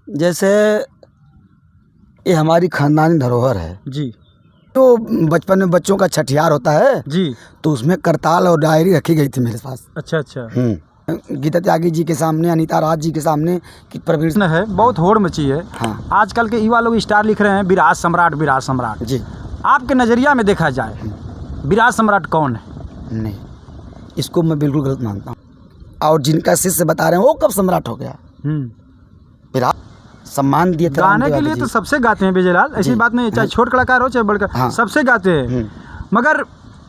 जैसे ये हमारी खानदानी धरोहर है जी तो बचपन में बच्चों का छठियार होता है जी। तो उसमें करताल और डायरी रखी गई थी मेरे पास। अच्छा अच्छा। गीता त्यागी जी के सामने, अनीता राज जी के सामने कि प्रवीण है बहुत होड़ मची है। हाँ आजकल के युवा लोग स्टार लिख रहे हैं विराट सम्राट विराट सम्राट। जी। आपके नज़रिया में देखा जाए विराट सम्राट कौन है? नहीं, इसको मैं बिल्कुल गलत मानता हूँ। और जिनका शिष्य बता रहे हैं वो कब सम्राट हो गया? विराट सम्मान दिए थे गाने के लिए तो सबसे गाते हैं विजय लाल, ऐसी बात नहीं, चाहे छोट कलाकार हो चाहे बड़का, हाँ। सबसे गाते हैं। मगर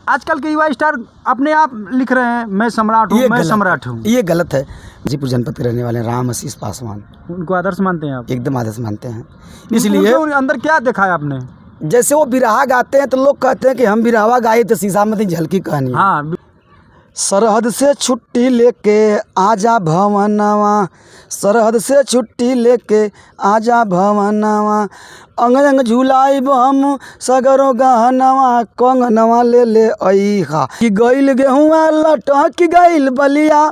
आजकल के युवा स्टार अपने आप लिख रहे हैं मैं सम्राट हूँ, मैं सम्राट हूँ। ये गलत है। गाजीपुर जनपद के रहने वाले राम आशीष पासवान, उनको आदर्श मानते हैं आप? एकदम आदर्श मानते हैं। इसलिए अंदर क्या देखा है आपने? जैसे वो बिरहा गाते हैं तो लोग कहते हैं कि हम बिरहवा गाए तो शीशा में झलकी कहानी। हाँ। सरहद से छुट्टी लेके आजा भवनवा, सरहद से छुट्टी लेके आजा भवनवा, अंग अंग झुलाइब हम सगरो गहनवा, कंगनवा ले ले अइहा। कि गइल गेहुआ लटक गइल बलिया,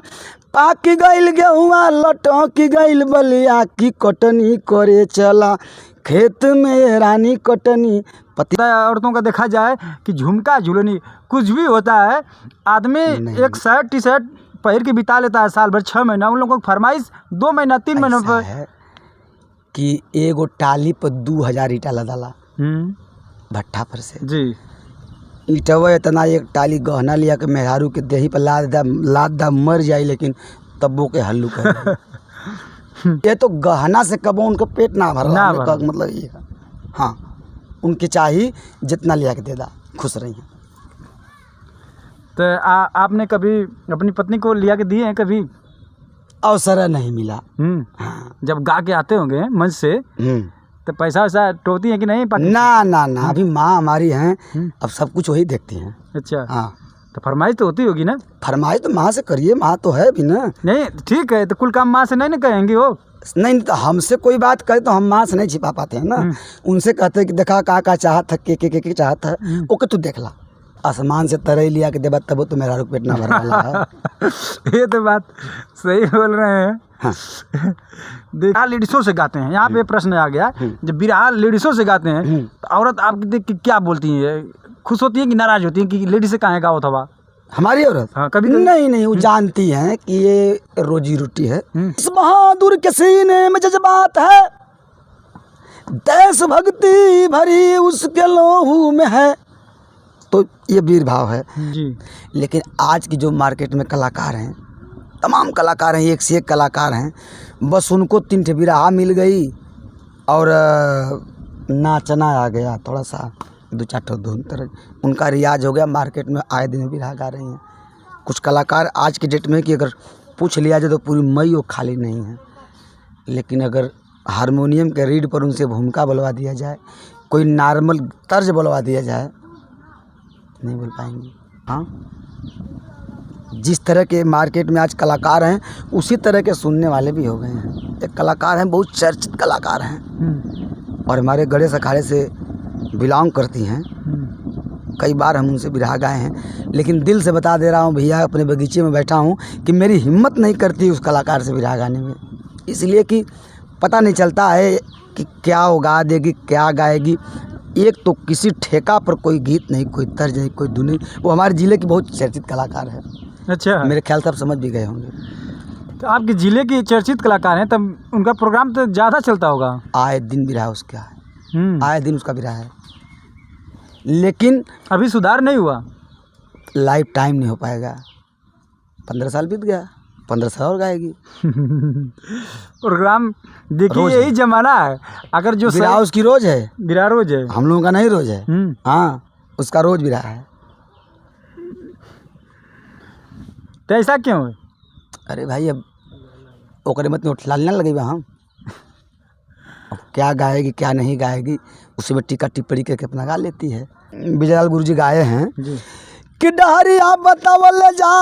पाक गइल गेहुआ लटक गइल बलिया, की कटनी करे चला खेत में रानी कटनी। पति औरतों का देखा जाए कि झुमका झुलनी कुछ भी होता है, आदमी एक शर्ट टी शर्ट पहन के बिता लेता है साल भर 6 महीना। उन लोगों को फरमाइश 2 महीना 3 महीना पर है कि एगो टाली पर 2000 ईटा लदाला भट्ठा पर से जी। ईटवा इतना एक टाली गहना लिया के मेहरारू के देही पर लाद दा मर जाई, लेकिन तब्बो के हल्लू कर ये तो गहना से कबो उनका पेट ना भरा मतलब ये। हाँ, उनके चाहिए जितना लिया के दे दा, खुश रही हैं। तो आपने कभी अपनी पत्नी को लिया के दिए हैं कभी? अवसर नहीं मिला। हाँ। जब गा के आते होंगे मंच से तो पैसा वैसा टोती है कि नहीं? ना ना ना, अभी माँ हमारी हैं, अब सब कुछ वही देखती हैं। अच्छा। हाँ, तो फरमाइश तो होती होगी ना? फरमाइश तो माँ से करिए, माँ तो है भी ना। नहीं ठीक है, तो कुल काम माँ से नहीं ना कहेंगे वो? नहीं, तो हमसे कोई बात करे तो हम माँ से नहीं छिपा पाते हैं ना। उनसे कहते हैं कि देखा का चाहत है, के चाहत है, ओके तू देख ला। आसमान से तरई लिया के देबा तब तो मेरा पेट ना भर वाला है। ये तो बात सही बोल रहे हैं। हाँ। बिरहा लेडीसों से गाते हैं, यहाँ पे प्रश्न आ गया, जब बिरहा लेडीसों से गाते हैं तो औरत आपकी देख के क्या बोलती है? खुश होती है कि नाराज होती है कि लेडीज से कहाँ गाओ था? हमारी औरत? हाँ, कभी नहीं, वो जानती हैं कि ये रोजी रोटी है। इस बहादुर के सीने में जज्बात है, देश भक्ति भरी उसके लोहू में है, तो ये वीर भाव है जी। लेकिन आज की जो मार्केट में कलाकार हैं, तमाम कलाकार हैं, एक से एक कलाकार हैं, बस उनको 3 ठे बिरहा मिल गई और नाचना आ गया, थोड़ा सा 2-4 ठो धुन तरह उनका रियाज हो गया, मार्केट में आए दिन बिरहा गा रही हैं। कुछ कलाकार आज की डेट में कि अगर पूछ लिया जाए तो पूरी मई वो खाली नहीं है, लेकिन अगर हारमोनियम के रीड पर उनसे भूमिका बुलवा दिया जाए, कोई नॉर्मल तर्ज बुलवा दिया जाए, नहीं बोल पाएंगी। हाँ, जिस तरह के मार्केट में आज कलाकार हैं उसी तरह के सुनने वाले भी हो गए हैं। एक कलाकार हैं, बहुत चर्चित कलाकार हैं और हमारे गणेश अखाड़े से बिलोंग करती हैं। कई बार हम उनसे बिरहा गाए हैं, लेकिन दिल से बता दे रहा हूँ भैया, अपने बगीचे में बैठा हूँ कि मेरी हिम्मत नहीं करती उस कलाकार से बिरहा गाने में, इसलिए कि पता नहीं चलता है कि क्या वो गा देगी, क्या गाएगी। एक तो किसी ठेका पर कोई गीत नहीं, कोई तर्ज नहीं, कोई धुन नहीं। वो हमारे ज़िले की बहुत चर्चित कलाकार है। अच्छा, मेरे ख्याल से आप समझ भी गए होंगे। तो आपके ज़िले के चर्चित कलाकार हैं, तब उनका प्रोग्राम तो ज़्यादा चलता होगा? आए दिन बिरहा उसका है, आए दिन उसका बिरहा है, लेकिन अभी सुधार नहीं हुआ। लाइफ टाइम नहीं हो पाएगा। 15 साल बीत गया, 15 साल और गाएगी। प्रोग्राम देखिए, यही जमाना है। अगर जो बिरहा उसकी रोज है, बिरहा रोज है, हम लोगों का नहीं रोज है। हाँ, उसका रोज बिरहा है। तो ऐसा क्यों है? अरे भाई, अब ओकरे मत में उठलाने लगे हम, अब क्या गाएगी क्या नहीं गाएगी उसी में टीका टिप्पणी करके अपना गा लेती है। विजय लाल गुरु जी गाए हैं कि डहरिया बतावल जा,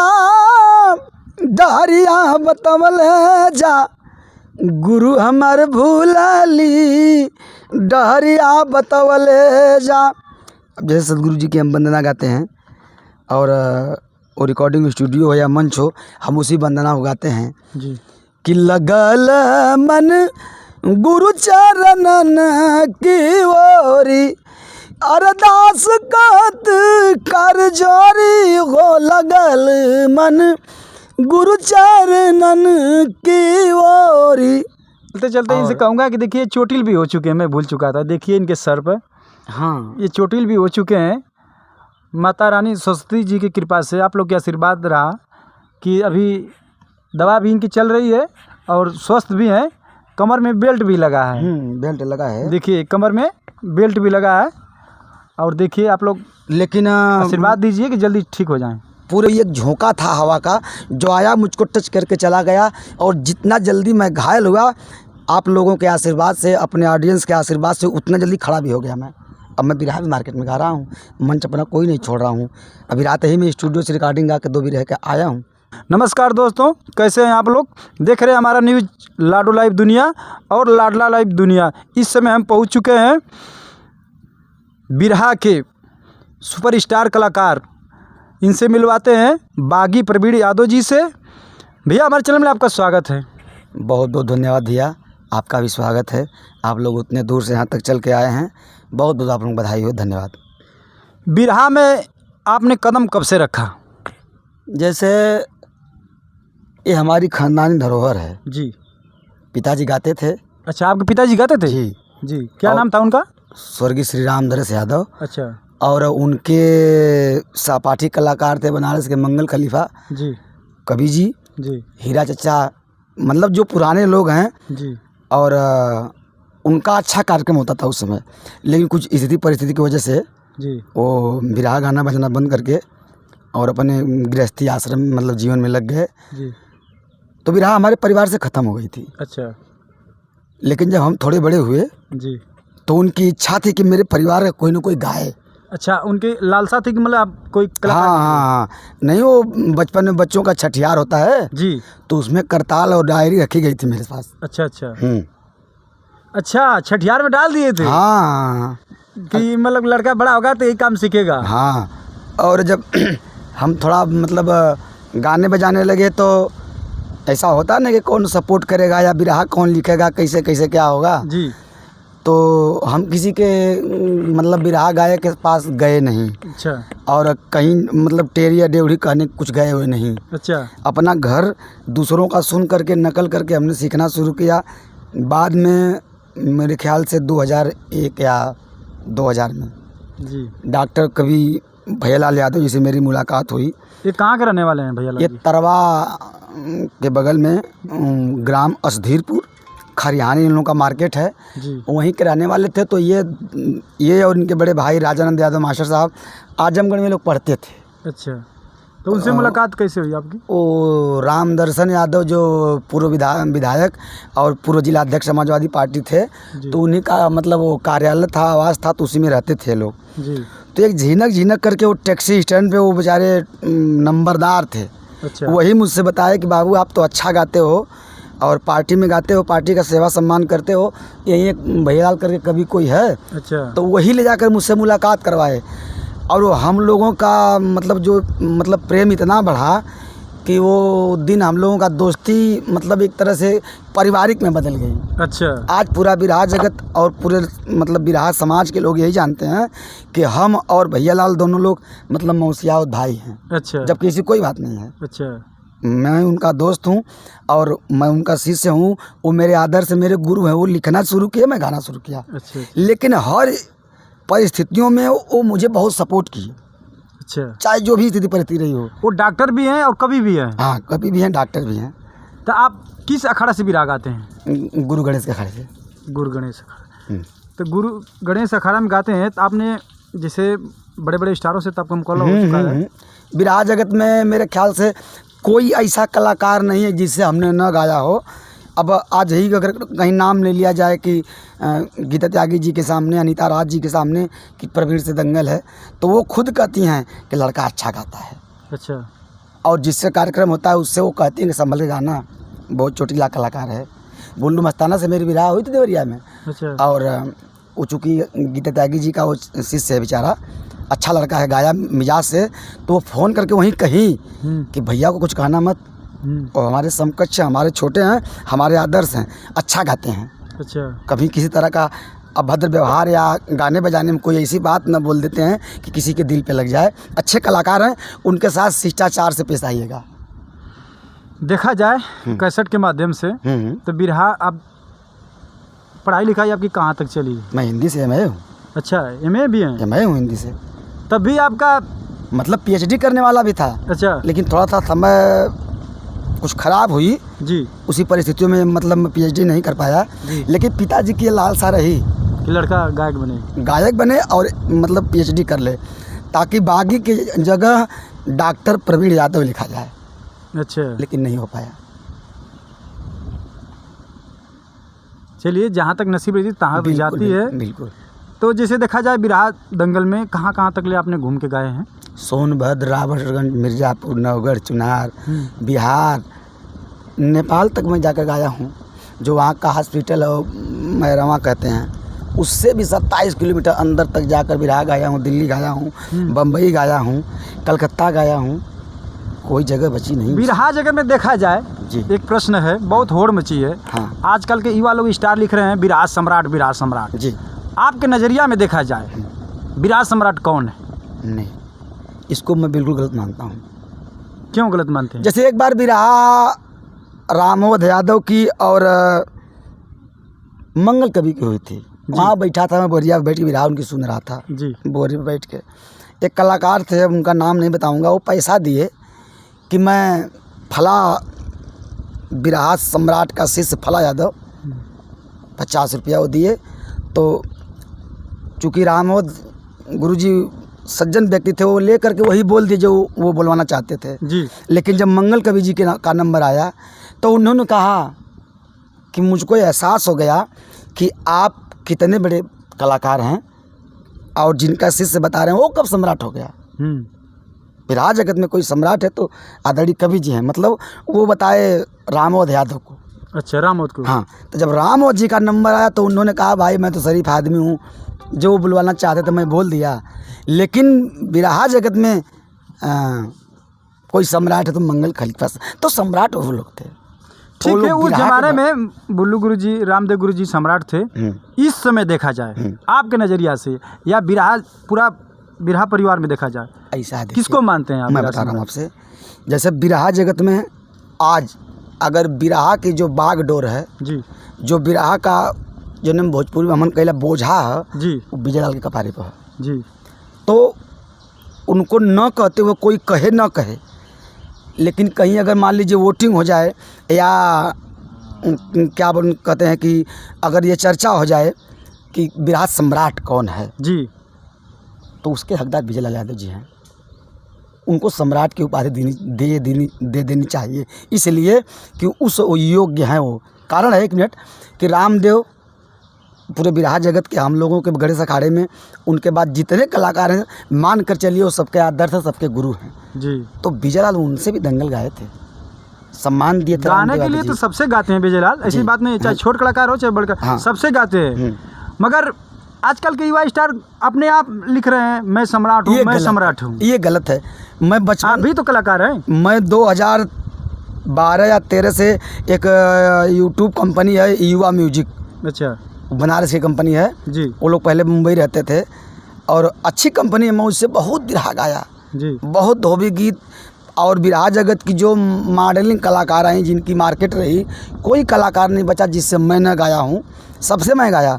डहरिया बतावल जा, गुरु हमार भूलली, डहरिया बतावल जा। अब जैसे सदगुरु जी की हम वंदना गाते हैं और वो रिकॉर्डिंग स्टूडियो हो या मंच हो, हम उसी वंदना को गाते हैं जी। कि लगल मन गुरु चरणन की ओरी अरदास कत कर जोरी हो लगल मन गुरु चरणन की ओरी। चलते चलते इनसे कहूँगा कि देखिए चोटिल भी हो चुके हैं, मैं भूल चुका था, देखिए इनके सर पर, हाँ ये चोटिल भी हो चुके हैं। माता रानी सरस्वती जी की कृपा से, आप लोग के आशीर्वाद रहा कि अभी दवा भी इनकी चल रही है और स्वस्थ भी हैं। कमर में बेल्ट भी लगा है, बेल्ट लगा है, देखिए कमर में बेल्ट भी लगा है। और देखिए आप लोग लेकिन आशीर्वाद दीजिए कि जल्दी ठीक हो जाएं। पूरे एक झोंका था हवा का जो आया मुझको टच करके चला गया, और जितना जल्दी मैं घायल हुआ आप लोगों के आशीर्वाद से, अपने ऑडियंस के आशीर्वाद से, उतना जल्दी खड़ा भी हो गया मैं। अब मैं बिरहा भी मार्केट में गा रहा हूँ, मंच अपना कोई नहीं छोड़ रहा हूँ। अभी रात ही में स्टूडियो से रिकॉर्डिंग गा के 2 भी रह के आया हूँ। नमस्कार दोस्तों, कैसे हैं आप लोग? देख रहे हैं हमारा न्यूज़ लाडो लाइव दुनिया और लाडला लाइव दुनिया। इस समय हम पहुंच चुके हैं बिरहा के सुपरस्टार कलाकार, इनसे मिलवाते हैं बागी प्रवीण यादव जी से। भैया हमारे चैनल में आपका स्वागत है। बहुत बहुत धन्यवाद भैया, आपका भी स्वागत है। आप लोग उतने दूर से यहाँ तक चल के आए हैं, बहुत बहुत आप लोग बधाई हो, धन्यवाद। बिरहा में आपने कदम कब से रखा? जैसे ये हमारी खानदानी धरोहर है जी। पिताजी गाते थे। अच्छा, आपके पिताजी गाते थे? जी जी। क्या नाम था उनका? स्वर्गीय श्री रामदरस यादव। अच्छा। और उनके सहपाठी कलाकार थे बनारस के मंगल खलीफा जी, कवि जी, जी, हीरा चचा, मतलब जो पुराने लोग हैं। जी। और उनका अच्छा कार्यक्रम होता था उस समय, लेकिन कुछ स्थिति परिस्थिति की वजह से जी वो बिरहा गाना बजना बंद करके और अपने गृहस्थी आश्रम मतलब जीवन में लग गए। जी। तो बिरहा हमारे परिवार से ख़त्म हो गई थी। अच्छा। लेकिन जब हम थोड़े बड़े हुए जी। तो उनकी इच्छा थी कि मेरे परिवार का कोई ना कोई गाए। अच्छा, उनकी लालसा थी कि मतलब आप कोई कलाकार? हाँ, नहीं, वो बचपन में बच्चों का छठियार होता है जी, तो उसमें करताल और डायरी रखी गई थी मेरे पास। अच्छा अच्छा। अच्छा, छठियार में डाल दिए थे? हाँ, कि मतलब लड़का बड़ा होगा तो यही काम सीखेगा। हाँ। और जब हम थोड़ा मतलब गाने बजाने लगे तो ऐसा होता ना कि कौन सपोर्ट करेगा या बिरहा कौन लिखेगा, कैसे कैसे क्या होगा। जी। तो हम किसी के मतलब बिरहा गायक के पास गए नहीं। अच्छा। और कहीं मतलब टेरी या डेवढ़ी कहने कुछ गए हुए नहीं। अच्छा। अपना घर दूसरों का सुन करके नकल करके हमने सीखना शुरू किया। बाद में मेरे ख्याल से 2001 या 2000 में जी। डॉक्टर कवि भैयालाल यादव जी से मेरी मुलाकात हुई। ये कहाँ के रहने वाले हैं भैया? ये तरवा के बगल में ग्राम असधीरपुर खरिहानी इन लोगों का मार्केट है, जी। वहीं के रहने वाले थे। तो ये और इनके बड़े भाई राजानंद यादव मास्टर साहब आजमगढ़ में लोग पढ़ते थे। अच्छा, तो उनसे मुलाकात कैसे हुई आपकी? वो राम दर्शन यादव जो पूर्व विधायक और पूर्व जिला अध्यक्ष समाजवादी पार्टी थे, तो उन्हीं का मतलब वो कार्यालय था, आवास था, तो उसी में रहते थे लोग। जी। तो एक झीनक करके वो टैक्सी स्टैंड पे वो बेचारे नंबरदार थे। अच्छा। वही मुझसे बताया कि बाबू आप तो अच्छा गाते हो और पार्टी में गाते हो, पार्टी का सेवा सम्मान करते हो, यही एक भैयालाल करके कभी कोई है। अच्छा। तो वही ले जाकर मुझसे मुलाकात करवाए। और वो हम लोगों का मतलब प्रेम इतना बढ़ा कि वो दिन हम लोगों का दोस्ती मतलब एक तरह से पारिवारिक में बदल गई। अच्छा। आज पूरा बिरहा जगत और पूरे मतलब बिरहा समाज के लोग यही जानते हैं कि हम और भैयालाल दोनों लोग मतलब मौसिया भाई हैं। अच्छा। जबकि ऐसी कोई बात नहीं है। अच्छा। मैं उनका दोस्त हूँ और मैं उनका शिष्य हूँ। वो मेरे आदर से मेरे गुरु हैं। वो लिखना शुरू किया, मैं गाना शुरू किया। अच्छा। लेकिन हर परिस्थितियों में वो मुझे बहुत सपोर्ट की। अच्छा। चाहे जो भी स्थिति परिस्थिति रही हो। वो डॉक्टर भी हैं और कवि भी हैं? हाँ, कवि भी हैं, डॉक्टर भी हैं। तो आप किस अखाड़ा से बिरहा गाते हैं? गुरु गणेश के अखाड़े से। गुरु गणेश अखाड़ा। तो गुरु गणेश अखाड़ा में गाते हैं तो आपने जैसे बड़े बड़े स्टारों से तो आपका मुकाबला हो चुका है। बिरहा जगत में मेरे ख्याल से कोई ऐसा कलाकार नहीं है जिससे हमने न गाया हो। अब आज ही अगर कहीं नाम ले लिया जाए कि गीता त्यागी जी के सामने, अनीता राज जी के सामने कि प्रवीण से दंगल है, तो वो खुद कहती हैं कि लड़का अच्छा गाता है। अच्छा। और जिससे कार्यक्रम होता है उससे वो कहती हैं कि संभल के गाना, बहुत चोटीला कलाकार है। बुल्लू मस्ताना से मेरी विराह हुई थी देवरिया में। अच्छा। और वो चूँकि गीता त्यागी जी का वो शिष्य है, बेचारा अच्छा लड़का है, गाया मिजाज से, तो वो फ़ोन करके वहीं कहीं कि भैया को कुछ कहना मत, और हमारे समकक्ष, हमारे छोटे हैं, हमारे आदर्श हैं, अच्छा गाते हैं। अच्छा। कभी किसी तरह का अभद्र व्यवहार या गाने बजाने में कोई ऐसी बात न बोल देते हैं कि किसी के दिल पे लग जाए। अच्छे कलाकार हैं, उनके साथ शिष्टाचार से पेश आइएगा। देखा जाए कैसेट के माध्यम से तो बिरहा, आप पढ़ाई लिखाई आपकी कहाँ तक चली? मैं हिंदी से एमए हूँ। अच्छा, एमए भी हैं? एमए हूँ हिंदी से। तब भी आपका मतलब पीएचडी करने वाला भी था। अच्छा। लेकिन थोड़ा सा समय कुछ ख़राब हुई जी। उसी परिस्थितियों में, मतलब मैं पीएचडी नहीं कर पाया। लेकिन पिताजी की ये लालसा रही कि लड़का गायक बने और मतलब पीएचडी कर ले, ताकि बागी की जगह डॉक्टर प्रवीण यादव लिखा जाए। अच्छा। लेकिन नहीं हो पाया। चलिए, जहाँ तक नसीब रहती तहाँ भी जाती है। बिल्कुल। तो जैसे देखा जाए बिरहा दंगल में कहाँ कहाँ तक ले आपने घूम के गाए हैं? सोनभद्र, रावटगंज, मिर्ज़ापुर, नवगढ़, चुनार, बिहार, नेपाल तक मैं जाकर गाया हूँ। जो वहाँ का हॉस्पिटल है मैरवा कहते हैं, उससे भी 27 किलोमीटर अंदर तक जाकर बिरहा गाया हूँ। दिल्ली गाया हूँ, बम्बई गाया हूँ, कलकत्ता गाया हूँ, कोई जगह बची नहीं। बिरहा जगह में देखा जाए जी, एक प्रश्न है, बहुत होड़ मची है। हाँ। आजकल के युवा लोग स्टार लिख रहे हैं बिरहा सम्राट, बिरहा सम्राट। जी। आपके नज़रिया में देखा जाए बिरहा सम्राट कौन है? नहीं, इसको मैं बिल्कुल गलत मानता हूँ। क्यों गलत मानते हैं? जैसे एक बार बिरहा रामोद यादव की और मंगल कवि की हुई थी। वहाँ बैठा था मैं, बोरिया पे बैठ के बिरहा उनकी सुन रहा था। जी। बोरी पे बैठ के एक कलाकार थे, उनका नाम नहीं बताऊंगा, वो पैसा दिए कि मैं फला बिरहा सम्राट का शिष्य फला यादव, 50 रुपया वो दिए। तो चूँकि रामोद गुरुजी सज्जन व्यक्ति थे, वो ले करके वही बोल दिए जो वो बोलवाना चाहते थे। जी। लेकिन जब मंगल कवि जी का नंबर आया तो उन्होंने कहा कि मुझको एहसास हो गया कि आप कितने बड़े कलाकार हैं और जिनका शिष्य बता रहे हैं वो कब सम्राट हो गया। बिरहा जगत में कोई सम्राट है तो आदरणीय कवि जी हैं। मतलब वो बताए रामोद यादव को। अच्छा, रामोद को। हाँ। तो जब रामोद जी का नंबर आया तो उन्होंने कहा भाई मैं तो शरीफ आदमी हूँ, जो बुलवाना चाहते थे मैं बोल दिया। लेकिन बिरहा जगत में कोई सम्राट है तो मंगल खलीफा, तो सम्राट वो लोग थे। ठीक है, उस जमाने में बुल्लू गुरुजी, रामदेव गुरुजी सम्राट थे। इस समय देखा जाए आपके नज़रिया से, या बिरहा पूरा बिरहा परिवार में देखा जाए, ऐसा किसको मानते हैं आप? मैं बता रहा हूँ आपसे। जैसे बिरहा जगत में आज अगर बिरहा की जो बागडोर है जी, जो बिरहा का जो नाम भोजपुरी में हमन कहला बोझा है जी, वो विजय लाल के कपारे पर है जी। तो उनको न कहते हुए कोई कहे न कहे, लेकिन कहीं अगर मान लीजिए वोटिंग हो जाए या क्या कहते हैं कि अगर ये चर्चा हो जाए कि बिरहा सम्राट कौन है जी, तो उसके हकदार विजय लाल यादव जी हैं। उनको सम्राट की उपाधि दे देनी चाहिए, इसलिए कि उस योग्य हैं वो। कारण है, 1 मिनट, कि रामदेव पूरे बिरहा जगत के हम लोगों के गणेश अखाड़े में उनके बाद जितने कलाकार हैं मान कर चलिए वो सबके आदर्श है, सबके गुरु हैं जी। तो विजय लाल उनसे भी दंगल गाए थे, सम्मान दिए थे। गाने के लिए तो सबसे गाते हैं विजय लाल, ऐसी बात नहीं, चाहे छोट कलाकार हो चाहे बड़का। हाँ। सबसे गाते हैं। मगर आजकल के युवा स्टार अपने आप लिख रहे हैं मैं सम्राट हूँ, मैं सम्राट हूँ। ये गलत है। मैं बचपन भी तो कलाकार हैं। मैं 2012 या 13 से एक यूट्यूब कंपनी है युवा म्यूजिक, अच्छा, बनारस की कंपनी है जी। वो लोग पहले मुंबई रहते थे और अच्छी कंपनी है। मैं उससे बहुत बिरहा गाया जी, बहुत धोबी गीत। और बिरहा जगत की जो मॉडलिंग कलाकार हैं जिनकी मार्केट रही, कोई कलाकार नहीं बचा जिससे मैं न गाया हूँ, सबसे मैं गाया।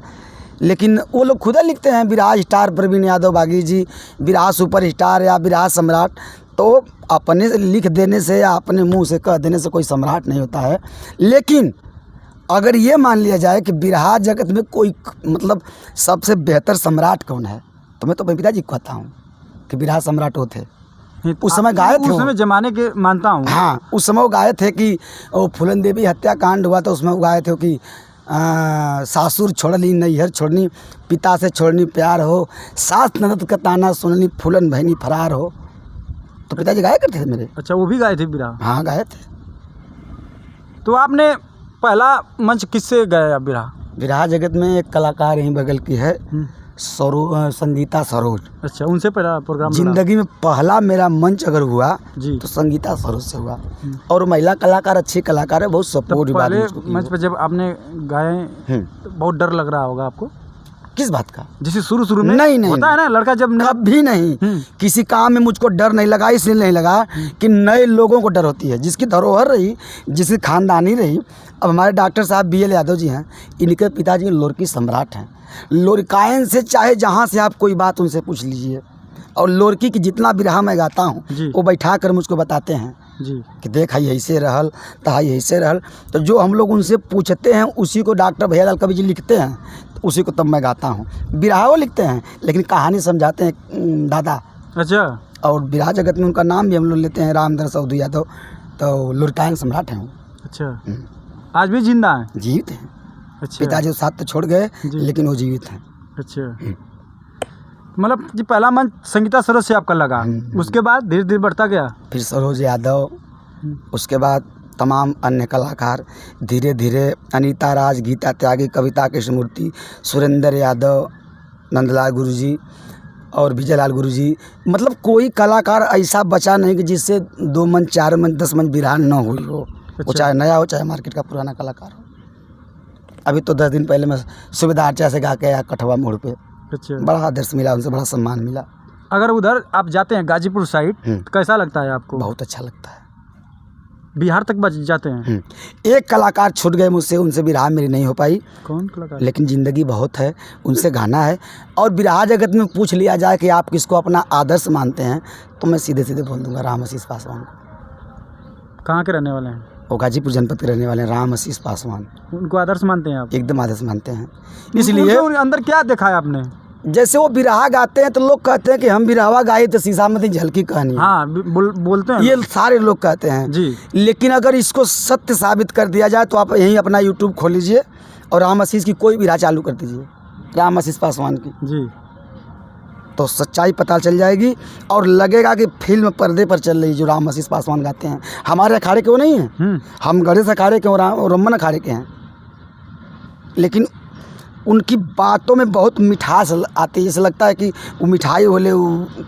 लेकिन वो लोग खुद लिखते हैं बिरहा स्टार प्रवीण यादव बागी जी, बिरहा सुपर स्टार या बिरहा सम्राट। तो अपने से लिख देने से या अपने मुंह से कह देने से कोई सम्राट नहीं होता है। लेकिन अगर ये मान लिया जाए कि बिरहा जगत में कोई मतलब सबसे बेहतर सम्राट कौन है, तो मैं तो अपने पिताजी को कहता हूँ कि बिरहा सम्राट वो थे। उस समय गाए थे, उस समय जमाने के मानता हूँ। हाँ, उस समय वो गाए थे कि वो फूलन देवी हत्याकांड हुआ तो उसमें वो गाए थे कि सासुर छोड़नी नैहर छोड़नी, पिता से छोड़नी प्यार हो, सास ननद का ताना सुननी, फूलन बहनी फरार हो। तो पिताजी गाया करते थे मेरे। अच्छा, वो भी गाए थे बिरहा? हाँ, गाए थे। तो आपने पहला मंच किससे गाया बिरहा? बिरहा जगत में एक कलाकार यहीं बगल की है, संगीता सरोज। अच्छा, उनसे पहला प्रोग्राम लगा? जिंदगी में पहला मेरा मंच अगर हुआ जी। तो संगीता सरोज से हुआ। और महिला कलाकार अच्छी कलाकार है, बहुत तब सपोर्ट पहले मंच पे जब आपने गाए तो बहुत डर लग रहा होगा आपको? किस बात का? जैसे शुरू में नहीं होता है ना, लड़का जब कभी नहीं, किसी काम में मुझको डर नहीं लगा। इसलिए नहीं लगा कि नए लोगों को डर होती है। जिसकी धरोहर रही, जिसकी खानदानी रही। अब हमारे डॉक्टर साहब BL यादव जी हैं, इनके पिताजी लोरकी सम्राट हैं। लोरिकायन से चाहे जहाँ से आप कोई बात उनसे पूछ लीजिए। और लोरकी की जितना बिरहा मैं गाता हूँ वो बैठा कर मुझको बताते हैं जी कि देख हाई ऐसे रहल तो हाई ऐसे रहल। तो जो हम लोग उनसे पूछते हैं उसी को डॉक्टर भैया लाल कवि जी लिखते हैं, तो उसी को तब मैं गाता हूँ। बिरहाओ लिखते हैं लेकिन कहानी समझाते हैं दादा। अच्छा। और बिरहा जगत में उनका नाम भी हम लोग लेते हैं, रामधन सौदू यादव। तो लोरिकायन सम्राट हैं वो। अच्छा, आज भी जिंदा हैं? जीवित हैं। अच्छा। पिताजी साथ तो छोड़ गए लेकिन वो जीवित हैं। अच्छा, मतलब जी पहला मंच संगीता सरोज से आपका लगा, उसके बाद धीरे धीरे बढ़ता गया? फिर सरोज यादव, उसके बाद तमाम अन्य कलाकार, धीरे धीरे अनीता राज, गीता त्यागी, कविता कृष्णमूर्ति, सुरेंद्र यादव, नंदलाल गुरुजी और विजयलाल गुरुजी। मतलब कोई कलाकार ऐसा बचा नहीं कि जिससे 2 मंच 4 मंच 10 मंच बिरहा न हुई हो। वो चाहे नया हो चाहे मार्केट का पुराना कलाकार हो। अभी तो 10 दिन पहले मैं सुबेदार चा से गा के आया कठवा मोड़ पे। अच्छा। बड़ा आदर्श मिला, उनसे बड़ा सम्मान मिला। अगर उधर आप जाते हैं गाजीपुर साइड तो कैसा लगता है आपको? बहुत अच्छा लगता है। बिहार तक बच जाते हैं? एक कलाकार छूट गए मुझसे, उनसे बिरहा मेरी नहीं हो पाई। कौन कलाकार? लेकिन ज़िंदगी बहुत है, उनसे गाना है। और बिरहा जगत में पूछ लिया जाए कि आप किसको अपना आदर्श मानते हैं तो मैं सीधे सीधे बोल दूंगा राम आशीष पासवान को। कहाँ के रहने वाले हैं? वो गाजीपुर जनपद के रहने वाले हैं, राम आशीष पासवान। उनको आदर्श मानते हैं आप? एकदम आदर्श मानते हैं। इसलिए अंदर क्या देखा है आपने? जैसे वो बिरहा गाते हैं तो लोग कहते हैं कि हम बिरहावा गाए तो शीशा में झलकी कहानी। हाँ, बोलते हैं, ये सारे लोग कहते हैं जी। लेकिन अगर इसको सत्य साबित कर दिया जाए तो आप यहीं अपना यूट्यूब खोल लीजिए और राम आशीष की कोई बिरहा चालू कर दीजिए, राम आशीष पासवान की जी, तो सच्चाई पता चल जाएगी। और लगेगा कि फिल्म पर्दे पर चल रही जो राम आशीष पासवान गाते हैं। हमारे अखाड़े के वो नहीं हैं, हम गणेश अखाड़े के और रमन अखाड़े के हैं। लेकिन उनकी बातों में बहुत मिठास आती है, जैसे लगता है कि वो मिठाई होले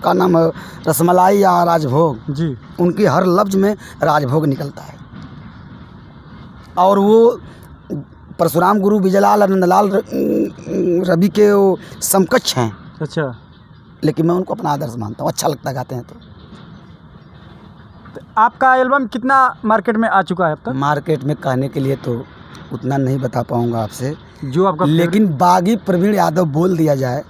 का नाम है रसमलाई या राजभोग जी। उनकी हर लफ्ज़ में राजभोग निकलता है। और वो परशुराम गुरु विजयलाल और नंदलाल रवि के वो समकक्ष हैं। अच्छा। लेकिन मैं उनको अपना आदर्श मानता हूँ, अच्छा लगता गाते हैं तो आपका एल्बम कितना मार्केट में आ चुका है अब तक? मार्केट में कहने के लिए तो उतना नहीं बता पाऊँगा आपसे, जो आपका लेकिन बागी प्रवीण यादव बोल दिया जाए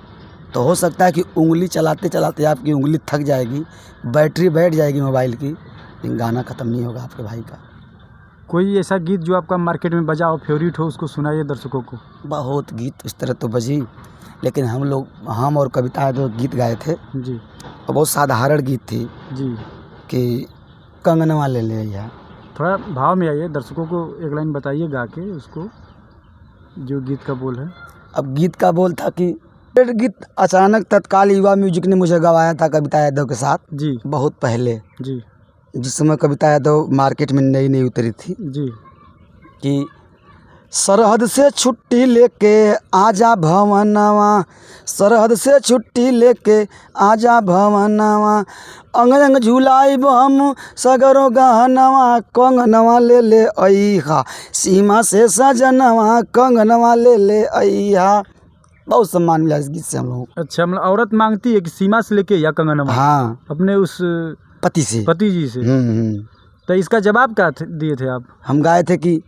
तो हो सकता है कि उंगली चलाते चलाते आपकी उंगली थक जाएगी, बैटरी बैठ जाएगी मोबाइल की, लेकिन गाना ख़त्म नहीं होगा आपके भाई का। कोई ऐसा गीत जो आपका मार्केट में बजा हो, फेवरेट हो, उसको सुनाइए दर्शकों को। बहुत गीत इस तरह तो बजी, लेकिन हम और कविता दो गीत गाए थे जी। और बहुत साधारण गीत थी जी कि कंगनवा ले ले या। थोड़ा भाव में आइए, दर्शकों को एक लाइन बताइए गा के उसको, जो गीत का बोल है। अब गीत का बोल था कि गीत अचानक तत्काल युवा म्यूजिक ने मुझे गवाया था कविता यादव के साथ जी, बहुत पहले, जी, जिस समय कविता यादव मार्केट में नई नई उतरी थी जी। कि सरहद से छुट्टी लेके आजा भवनवा, सरहद से छुट्टी लेके आजा भवनवा, अंग अंग झुलाइब हम सगरो गहनवा, कंगनवा ले ले अइहा, सीमा से सजनवा कंगनवा ले ले अइहा। बहुत सम्मान मिला इस गीत से हम लोगों को। अच्छा, मतलब औरत मांगती है कि सीमा से लेके या कंगनवा? हाँ, अपने उस पति से, पति जी से। तो इसका जवाब क्या दिए थे आप? हम गाए थे कि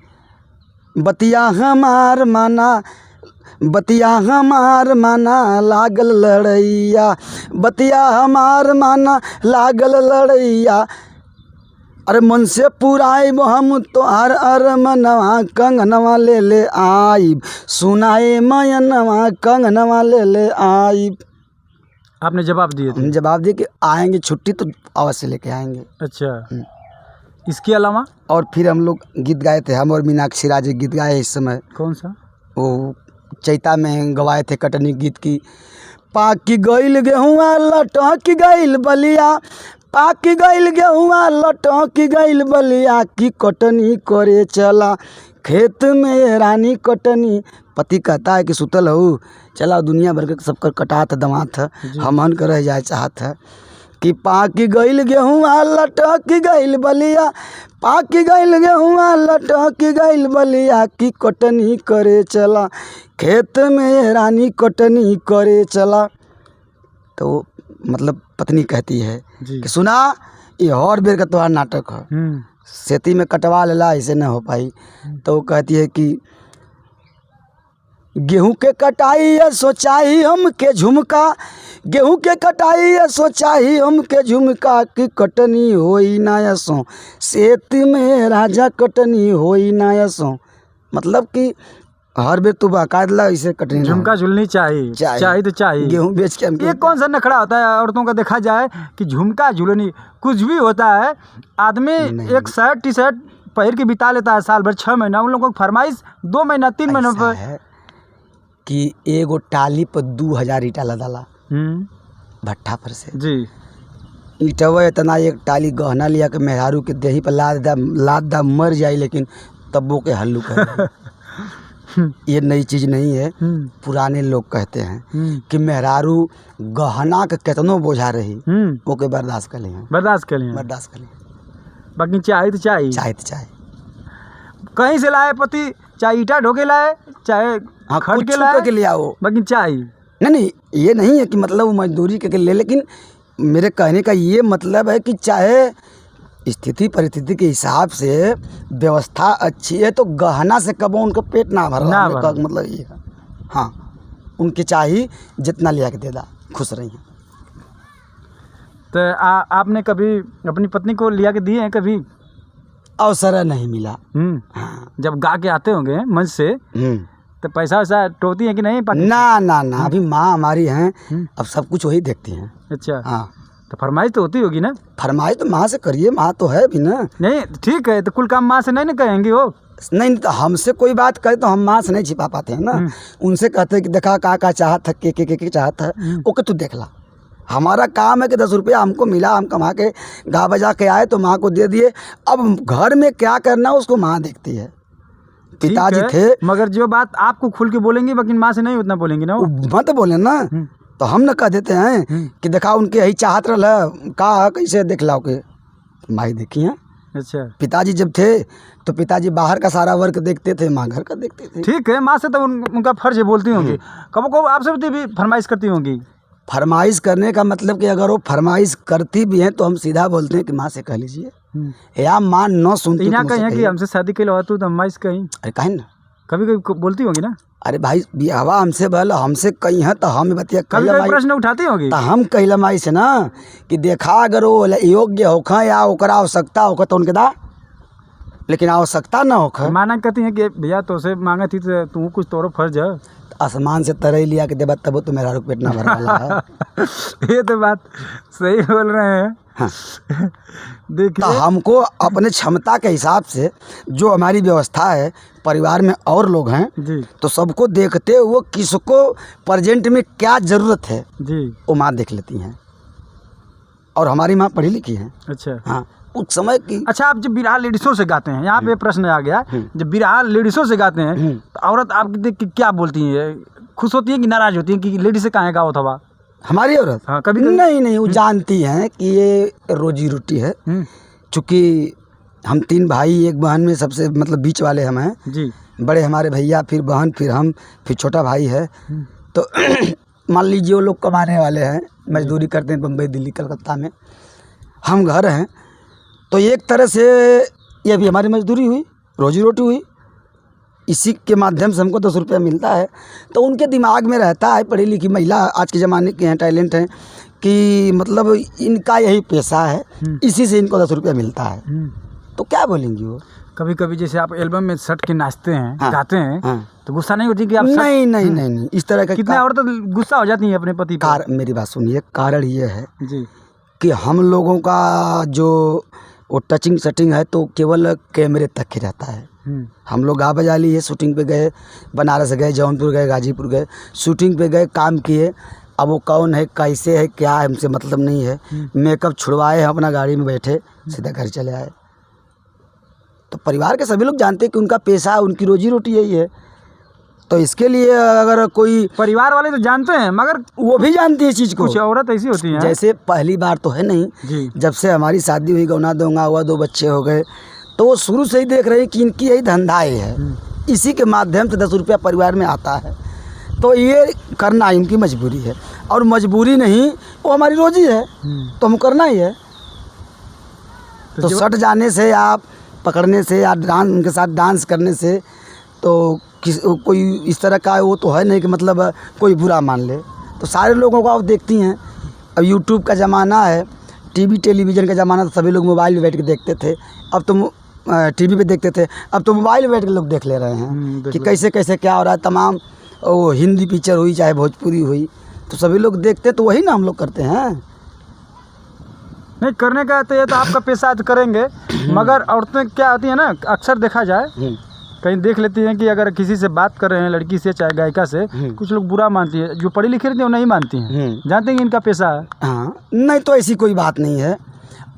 बतिया हमार माना, बतिया हमार माना लागल लड़ैया, बतिया हमार माना लागल लड़ैया, अरे मन से पुराइब हम तोहार अरमनवा, कंगनवा ले ले आइब, सुनाए मयनवा कंगनवा ले ले आइब। आपने जवाब दिए थे? हम जवाब दिए कि आएंगे, छुट्टी तो अवश्य लेके आएंगे। अच्छा, इसके अलावा और फिर हम लोग गीत गाए थे, हम और मीनाक्षी राज गीत गाए इस समय। कौन सा? वो चैता में गवाए थे कटनी गीत की, पाकी गईल गेहुआ लटक गईल बलिया, पाकी गईल गेहुआ लटक गईल बलिया, की कटनी करे चला खेत में रानी कटनी पति कहता है कि सुतल हो चला दुनिया भर के सबकर कटात दमात है हमन कर रह जाए चाहत है कि पाकी गईल गेहूँ लटक गईल बलिया पाकी गईल गेहूँ लटक गईल बलिया की कटनी करे चला खेत में रानी कटनी करे चला। तो मतलब पत्नी कहती है कि सुना ये और बेर का तुम्हारा नाटक है खेती में कटवा लेला ऐसे न हो पाई। तो वो कहती है कि गेहूं के कटाई है सोचाही हम के झुमका गेहूं के कटाई है सोचाही हम के झुमका की कटनी होई नायसों सेत में राजा कटनी होई नायसों। मतलब कि हर बेर तू बाकायदा इसे कटनी झुमका झुलनी चाहिए तो चाहिए। गेहूं बेच के ये कौन सा नखड़ा होता है औरतों का देखा जाए कि झुमका झुलनी कुछ भी होता है आदमी एक शर्ट टी शर्ट पहन के बिता लेता है साल भर 6 महीना उन लोगों को फरमाइश 2 महीना 3 महीनों पर कि एगो टाली पर 2000 ईटा लदाला भट्ठा पर से जी ईटवा इतना एक टाली गहना लिया के मेहरारू के देही पर लाद दा मर जाई लेकिन तब्बों के हल्लू कर ये नई चीज़ नहीं है। पुराने लोग कहते हैं कि मेहरारू गहना के कितनों बोझा रही वो के बर्दाश्त कर लिए बाकी चाहे तो चाहिए कहीं से लाए पति चाहे ईटा ढोके लाए चाहे खट के लाए के ले आओ बाकी चाहिए नहीं ये नहीं है कि मतलब वो मजदूरी के ले लेकिन मेरे कहने का ये मतलब है कि चाहे स्थिति परिस्थिति के हिसाब से व्यवस्था अच्छी है तो गहना से कबो उनका पेट ना भर मतलब ये है। हाँ उनके चाहिए जितना लिया के दे दा खुश रही हैं। तो आपने कभी अपनी पत्नी को लिया के दिए हैं कभी? अवसर नहीं मिला। हाँ। जब गा के आते होंगे मंच से तो पैसा वैसा टोती है कि नहीं? ना अभी माँ हमारी हैं अब सब कुछ वही देखती हैं। अच्छा हाँ तो फरमाइश तो होती होगी ना? फरमाइश तो माँ से करिए माँ तो है भी ना। नहीं ठीक है तो कुल काम माँ से नहीं ना कहेंगे वो? नहीं तो हमसे कोई बात करे तो हम माँ से नहीं छिपा पाते हैं ना। उनसे कहते हैं कि देखा का चाहत है के चाहत है ओके तू देख ला। हमारा काम है कि 10 रुपया हमको मिला हम कमा के गा बजा के आए तो माँ को दे दिए। अब घर में क्या करना उसको माँ देखती है। पिताजी थे मगर जो बात आपको खुल के बोलेंगे बाकी माँ से नहीं उतना बोलेंगे ना। मत बोले ना तो हम न कह देते हैं कि देखा उनके यही चाहत रहा का कैसे देख लाओ के माई देखी हैं। अच्छा पिताजी जब थे तो पिताजी बाहर का सारा वर्क देखते थे माँ घर का देखते थे। ठीक है माँ से तो उनका फर्ज है बोलती होंगी कब को आपसे भी फरमाइश करती होंगी। फरमाइश करने का मतलब कि अगर वो फरमाइश करती भी हैं तो हम सीधा बोलते हैं कि माँ से कह लीजिए या माँ न सुनती ना कहीं कि हमसे शादी के लिए तो फरमाइश कहीं। अरे कहीं ना कभी बोलती होंगी ना। अरे भाई बिहावा हमसे बल हमसे कहीं है तो हम बतिया कभी प्रश्न उठाती होगी तो हम कहला माई से ना कि देखा अगर वो योग्य होखा या ओकरा आवश्यकता होखा तो उनके दा लेकिन आवश्यकता ना होखा माना कहती है कि भैया तो से मांगा थी तो तू कुछ तोरो फर्ज है आसमान से तरई लिया के देबा तब तो मेरा रुक पेट ना भर वाला है। ये तो बात सही बोल रहे हैं। हाँ। देखिए तो हमको अपने क्षमता के हिसाब से जो हमारी व्यवस्था है परिवार में और लोग हैं जी तो सबको देखते हुए किसको प्रेजेंट में क्या ज़रूरत है जी वो माँ देख लेती हैं और हमारी माँ पढ़ी लिखी हैं। अच्छा हाँ उस समय की। अच्छा आप जब बिरहा लेडीसों से गाते हैं यहाँ पे प्रश्न आ गया जब बिरहा लेडीसों से गाते हैं तो औरत आपकी देख के क्या बोलती है? खुश होती है कि नाराज होती है कि लेडीज से कहाँ गाओ था हमारी औरत? हाँ कभी नहीं वो जानती हैं कि ये रोजी रोटी है। चूँकि हम 3 भाई 1 बहन में सबसे मतलब बीच वाले हम हैं जी। बड़े हमारे भैया फिर बहन फिर हम फिर छोटा भाई है। तो मान लीजिए वो लोग कमाने वाले हैं मजदूरी करते हैं बम्बई दिल्ली कलकत्ता में हम घर हैं तो एक तरह से ये भी हमारी मजदूरी हुई रोजी रोटी हुई इसी के माध्यम से हमको 10 रुपया मिलता है। तो उनके दिमाग में रहता है पढ़ी लिखी महिला आज के ज़माने के हैं टैलेंट हैं कि मतलब इनका यही पैसा है इसी से इनको 10 रुपया मिलता है तो क्या बोलेंगी वो? कभी कभी जैसे आप एल्बम में सट के नाचते हैं हाँ, गाते हैं हाँ, तो गुस्सा नहीं होती कि आप नहीं इस तरह का कितने औरतें गुस्सा हो जाती हैं अपने पति पर? मेरी बात सुनिए कारण ये है जी कि हम लोगों का जो वो टचिंग सेटिंग है तो केवल कैमरे तक ही रहता है। हम लोग गा बजा लिए शूटिंग पे गए बनारस गए जौनपुर गए गाजीपुर गए शूटिंग पे गए काम किए। अब वो कौन है कैसे है क्या है हमसे मतलब नहीं है। मेकअप छुड़वाए हम अपना गाड़ी में बैठे सीधा घर चले आए। तो परिवार के सभी लोग जानते हैं कि उनका पैसा उनकी रोजी रोटी यही है। तो इसके लिए अगर कोई, परिवार वाले तो जानते हैं मगर वो भी जानती है इस चीज़ को। कुछ औरत ऐसी होती हैं जैसे पहली बार तो है नहीं, जी जब से हमारी शादी हुई, गौना दोंगा हुआ, 2 बच्चे हो गए, तो वो शुरू से ही देख रहे हैं कि इनकी यही धंधा ही है, इसी के माध्यम से 10 रुपया परिवार में आता है। तो ये करना इनकी मजबूरी है, और मजबूरी नहीं, वो हमारी रोजी है, तो हम करना ही है। तो सट जाने से, आप पकड़ने से, या डांस, उनके साथ डांस करने से, तो कोई इस तरह का वो तो है नहीं कि मतलब कोई बुरा मान ले। तो सारे लोगों को आप देखती हैं, अब यूट्यूब का ज़माना है, टीवी टेलीविज़न का ज़माना, तो सभी लोग मोबाइल में बैठ के देखते थे, अब तो टीवी पे देखते थे, अब तो मोबाइल में बैठ के लोग देख ले रहे हैं कि कैसे कैसे क्या हो रहा है। तमाम वो हिंदी पिक्चर हुई चाहे भोजपुरी हुई, तो सभी लोग देखते, तो वही ना हम लोग करते हैं। नहीं करने का तो ये तो आपका पेशा आज करेंगे, मगर औरतें क्या होती हैं ना, अक्सर देखा जाए कहीं देख लेती हैं कि अगर किसी से बात कर रहे हैं, लड़की से चाहे गायिका से, कुछ लोग बुरा मानती है, जो पढ़ी लिखी रहती है वो नहीं मानती हैं, जानते हैं कि इनका पेशा है। हाँ, नहीं तो ऐसी कोई बात नहीं है,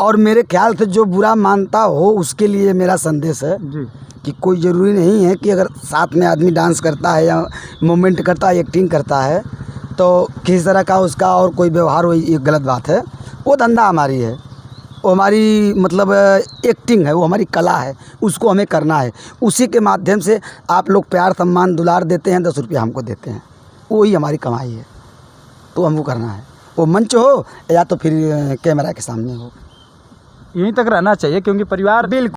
और मेरे ख्याल से जो बुरा मानता हो उसके लिए मेरा संदेश है जी कि कोई ज़रूरी नहीं है कि अगर साथ में आदमी डांस करता है या मूवमेंट करता है, एक्टिंग करता है, तो किसी तरह का उसका और कोई व्यवहार हो, ये गलत बात है। वो धंधा हमारी है, वो हमारी मतलब एक्टिंग है, वो हमारी कला है, उसको हमें करना है। उसी के माध्यम से आप लोग प्यार सम्मान दुलार देते हैं, 10 रुपया हमको देते हैं, वही हमारी कमाई है, तो हमको करना है। वो मंच हो या तो फिर कैमरा के सामने हो, यहीं तक रहना चाहिए, क्योंकि परिवार बिल्कुल